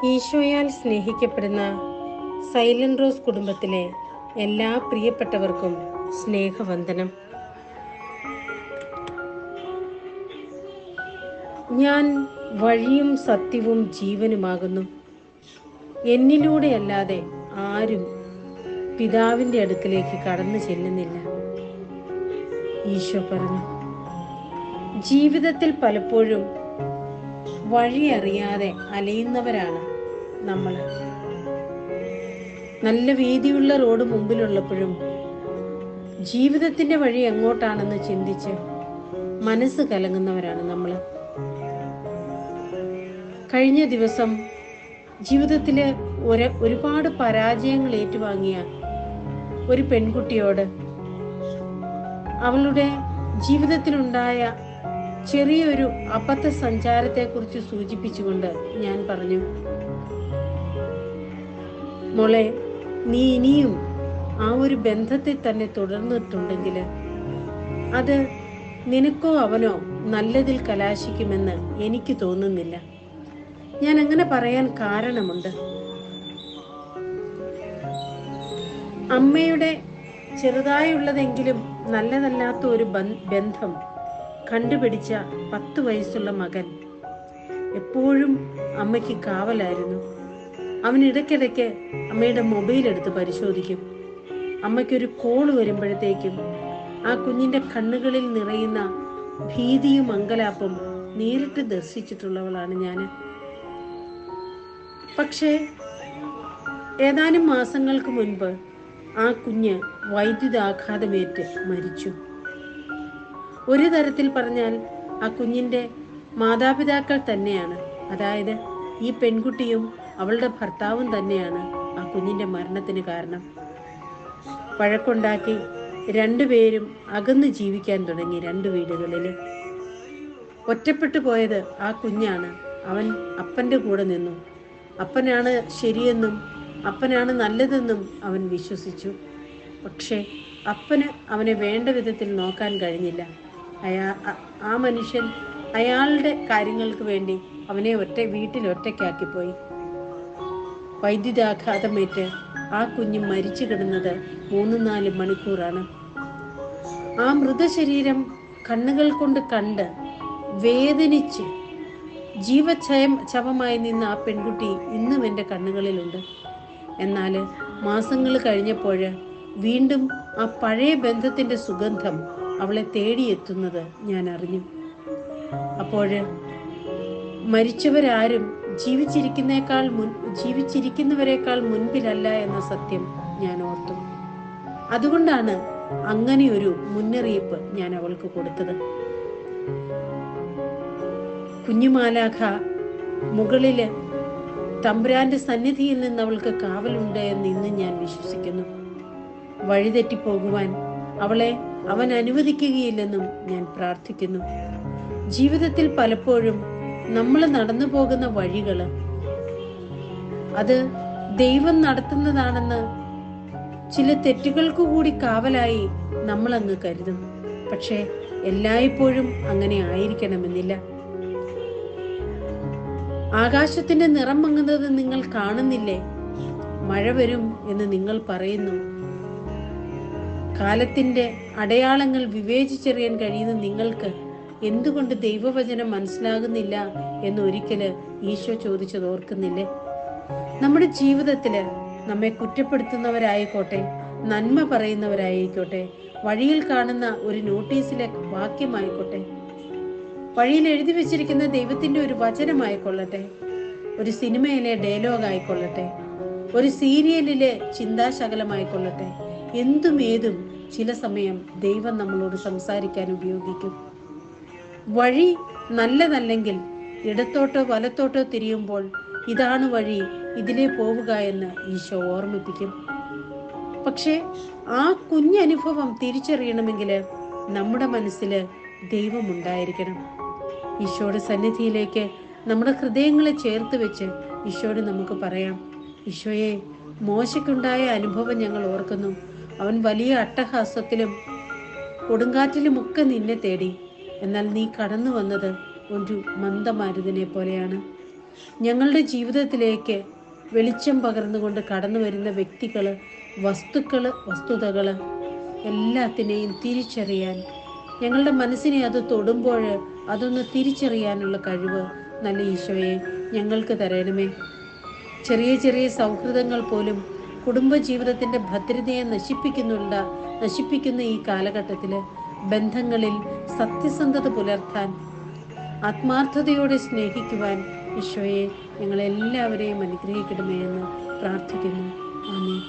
ഈശോയാൽ സ്നേഹിക്കപ്പെടുന്ന silent rose കുടുംബത്തിലെ എല്ലാ പ്രിയപ്പെട്ടവർക്കും സ്നേഹവന്ദനം. ഞാൻ വഴിയും സത്യവും ജീവനുമാകുന്നു. എന്നിലൂടെയല്ലാതെ ആരും പിതാവിൻ്റെ അടുക്കലേക്ക് കടന്നു ചെല്ലുന്നില്ല. ഈശോ പറഞ്ഞു. ജീവിതത്തിൽ പലപ്പോഴും വഴി അറിയാതെ അലയുന്നവരാണ് നമ്മൾ. നല്ല വീതിയുള്ള റോഡ് മുമ്പിലുള്ളപ്പോഴും ജീവിതത്തിന്റെ വഴി എങ്ങോട്ടാണെന്ന് ചിന്തിച്ച് മനസ്സ് കലങ്ങുന്നവരാണ് നമ്മൾ. കഴിഞ്ഞ ദിവസം ജീവിതത്തില് ഒരുപാട് പരാജയങ്ങൾ ഏറ്റുവാങ്ങിയ ഒരു പെൺകുട്ടിയോട് അവളുടെ ജീവിതത്തിലുണ്ടായ ചെറിയൊരു അബദ്ധ സഞ്ചാരത്തെക്കുറിച്ച് സൂചിപ്പിച്ചുകൊണ്ട് ഞാൻ പറഞ്ഞു, മോളെ, നീ ഇനിയും ആ ഒരു ബന്ധത്തിൽ തന്നെ തുടർന്നിട്ടുണ്ടെങ്കിൽ അത് നിനക്കോ അവനോ നല്ലതിൽ കലാശിക്കുമെന്ന് എനിക്ക് തോന്നുന്നില്ല. ഞാൻ അങ്ങനെ പറയാൻ കാരണമുണ്ട്. അമ്മയുടെ ചെറുതായുള്ളതെങ്കിലും നല്ലതല്ലാത്ത ഒരു ബന്ധം കണ്ടുപിടിച്ച 10 വയസ്സുള്ള മകൻ എപ്പോഴും അമ്മയ്ക്ക് കാവലായിരുന്നു. അവൻ ഇടയ്ക്കിടയ്ക്ക് അമ്മയുടെ മൊബൈൽ എടുത്ത് പരിശോധിക്കും. അമ്മയ്ക്കൊരു കോൾ വരുമ്പോഴത്തേക്കും ആ കുഞ്ഞിന്റെ കണ്ണുകളിൽ നിറയുന്ന ഭീതിയും അങ്കലാപ്പും നേരിട്ട് ദർശിച്ചിട്ടുള്ളവളാണ് ഞാൻ. പക്ഷേ ഏതാനും മാസങ്ങൾക്ക് മുൻപ് ആ കുഞ്ഞ് വൈദ്യുതാഘാതമേറ്റ് മരിച്ചു. ഒരു തരത്തിൽ പറഞ്ഞാൽ ആ കുഞ്ഞിന്റെ മാതാപിതാക്കൾ തന്നെയാണ്, അതായത് ഈ പെൺകുട്ടിയും അവളുടെ ഭർത്താവും തന്നെയാണ് ആ കുഞ്ഞിന്റെ മരണത്തിന് കാരണം. വഴക്കുണ്ടാക്കി രണ്ടുപേരും അകന്ന് ജീവിക്കാൻ തുടങ്ങി. 2 വീടുകളിൽ ഒറ്റപ്പെട്ടു പോയത് ആ കുഞ്ഞാണ്. അവൻ അപ്പന്റെ കൂടെ നിന്നു. അപ്പനാണ് ശരിയെന്നും അപ്പനാണ് നല്ലതെന്നും അവൻ വിശ്വസിച്ചു. പക്ഷേ അപ്പന് അവനെ വേണ്ട വിധത്തിൽ നോക്കാൻ കഴിഞ്ഞില്ല. ആ മനുഷ്യൻ അയാളുടെ കാര്യങ്ങൾക്ക് വേണ്ടി അവനെ വീട്ടിൽ ഒറ്റയ്ക്കാക്കിപ്പോയി. വൈദ്യുതാഘാതമേറ്റ് ആ കുഞ്ഞ് മരിച്ചു കിടന്നത് 3-4 മണിക്കൂറാണ്. ആ മൃതശരീരം കണ്ണുകൾ കൊണ്ട് കണ്ട് വേദനിച്ച് ജീവച്ഛവമായി നിന്ന ആ പെൺകുട്ടി ഇന്നും എൻ്റെ കണ്ണുകളിലുണ്ട്. എന്നാൽ മാസങ്ങൾ കഴിഞ്ഞപ്പോൾ വീണ്ടും ആ പഴയ ബന്ധത്തിന്റെ സുഗന്ധം അവളെ തേടിയെത്തുന്നത് ഞാൻ അറിഞ്ഞു. അപ്പോൾ മരിച്ചവരാരും ജീവിച്ചിരിക്കുന്നവരെക്കാൾ മുൻപിലല്ല എന്ന സത്യം ഞാൻ ഓർത്തു. അതുകൊണ്ടാണ് അങ്ങനെയൊരു മുന്നറിയിപ്പ് ഞാൻ അവൾക്ക് കൊടുത്തത്. കുഞ്ഞുമാലാഖ മുകളില് തമ്പുരാന്റെ സന്നിധിയിൽ നിന്ന് അവൾക്ക് കാവലുണ്ട് എന്ന് ഇന്ന് ഞാൻ വിശ്വസിക്കുന്നു. വഴിതെറ്റിപ്പോകുവാൻ അവളെ അവൻ അനുവദിക്കുകയില്ലെന്നും ഞാൻ പ്രാർത്ഥിക്കുന്നു. ജീവിതത്തിൽ പലപ്പോഴും നമ്മൾ നടന്നു പോകുന്ന വഴികള് അത് ദൈവം നടത്തുന്നതാണെന്ന് ചില തെറ്റുകൾക്ക് കൂടി കാവലായി നമ്മളങ്ങ് കരുതും. പക്ഷെ എല്ലായ്പ്പോഴും അങ്ങനെ ആയിരിക്കണമെന്നില്ല. ആകാശത്തിന്റെ നിറം മങ്ങുന്നത് നിങ്ങൾ കാണുന്നില്ലേ? മഴ വരും എന്ന് നിങ്ങൾ പറയുന്നു. കാലത്തിന്റെ അടയാളങ്ങൾ വിവേചിച്ചറിയാൻ കഴിയുന്ന നിങ്ങൾക്ക് എന്തുകൊണ്ട് ദൈവവചനം മനസ്സിലാകുന്നില്ല എന്ന് ഒരിക്കല് ഈശോ ചോദിച്ചത് ഓർക്കുന്നില്ലേ? നമ്മുടെ ജീവിതത്തില് നമ്മെ കുറ്റപ്പെടുത്തുന്നവരായിക്കോട്ടെ, നന്മ പറയുന്നവരായിക്കോട്ടെ, വഴിയിൽ കാണുന്ന ഒരു നോട്ടീസിലെ വാക്യമായിക്കോട്ടെ, വഴിയിൽ എഴുതി വെച്ചിരിക്കുന്ന ദൈവത്തിന്റെ ഒരു വചനമായിക്കൊള്ളട്ടെ, ഒരു സിനിമയിലെ ഡയലോഗ് ആയിക്കൊള്ളട്ടെ, ഒരു സീരിയലിലെ ചിന്താശകലമായിക്കൊള്ളട്ടെ, ഏതും ചില സമയം ദൈവം നമ്മളോട് സംസാരിക്കാൻ ഉപയോഗിക്കും. വഴി നല്ലതല്ലെങ്കിൽ ഇടത്തോട്ടോ വലത്തോട്ടോ തിരിയുമ്പോൾ ഇതാണ് വഴി, ഇതിലേ പോവുക എന്ന് ഈശോ ഓർമ്മിപ്പിക്കും. പക്ഷെ ആ കുഞ്ഞനുഭവം തിരിച്ചറിയണമെങ്കിൽ നമ്മുടെ മനസ്സിൽ ദൈവം ഉണ്ടായിരിക്കണം. ഈശോയുടെ സന്നിധിയിലേക്ക് നമ്മുടെ ഹൃദയങ്ങളെ ചേർത്ത് വെച്ച് ഈശോയോട് നമുക്ക് പറയാം, ഈശോയെ, മോശയ്ക്കുണ്ടായ അനുഭവം ഞങ്ങൾ ഓർക്കുന്നു. അവൻ വലിയ അട്ടഹാസത്തിലും കൊടുങ്കാറ്റിലുമൊക്കെ നിന്നെ തേടി. എന്നാൽ നീ കടന്നു വന്നത് ഒരു മന്ദമാരുതനെ പോലെയാണ്. ഞങ്ങളുടെ ജീവിതത്തിലേക്ക് വെളിച്ചം പകർന്നുകൊണ്ട് കടന്നു വരുന്ന വ്യക്തികൾ, വസ്തുതകൾ എല്ലാത്തിനെയും തിരിച്ചറിയാൻ, ഞങ്ങളുടെ മനസ്സിനെ അത് തൊടുമ്പോൾ അതൊന്ന് തിരിച്ചറിയാനുള്ള കഴിവ് നല്ല ഈശോയെ ഞങ്ങൾക്ക് തരണമേ. ചെറിയ ചെറിയ സൗഹൃദങ്ങൾ പോലും കുടുംബജീവിതത്തിൻ്റെ ഭദ്രതയെ നശിപ്പിക്കുന്ന ഈ കാലഘട്ടത്തിൽ ബന്ധങ്ങളിൽ സത്യസന്ധത പുലർത്താൻ, ആത്മാർത്ഥതയോടെ സ്നേഹിക്കുവാൻ ഈശോയെ ഞങ്ങളെല്ലാവരെയും അനുഗ്രഹിക്കണമേ എന്ന് പ്രാർത്ഥിക്കുന്നു. ആമേൻ.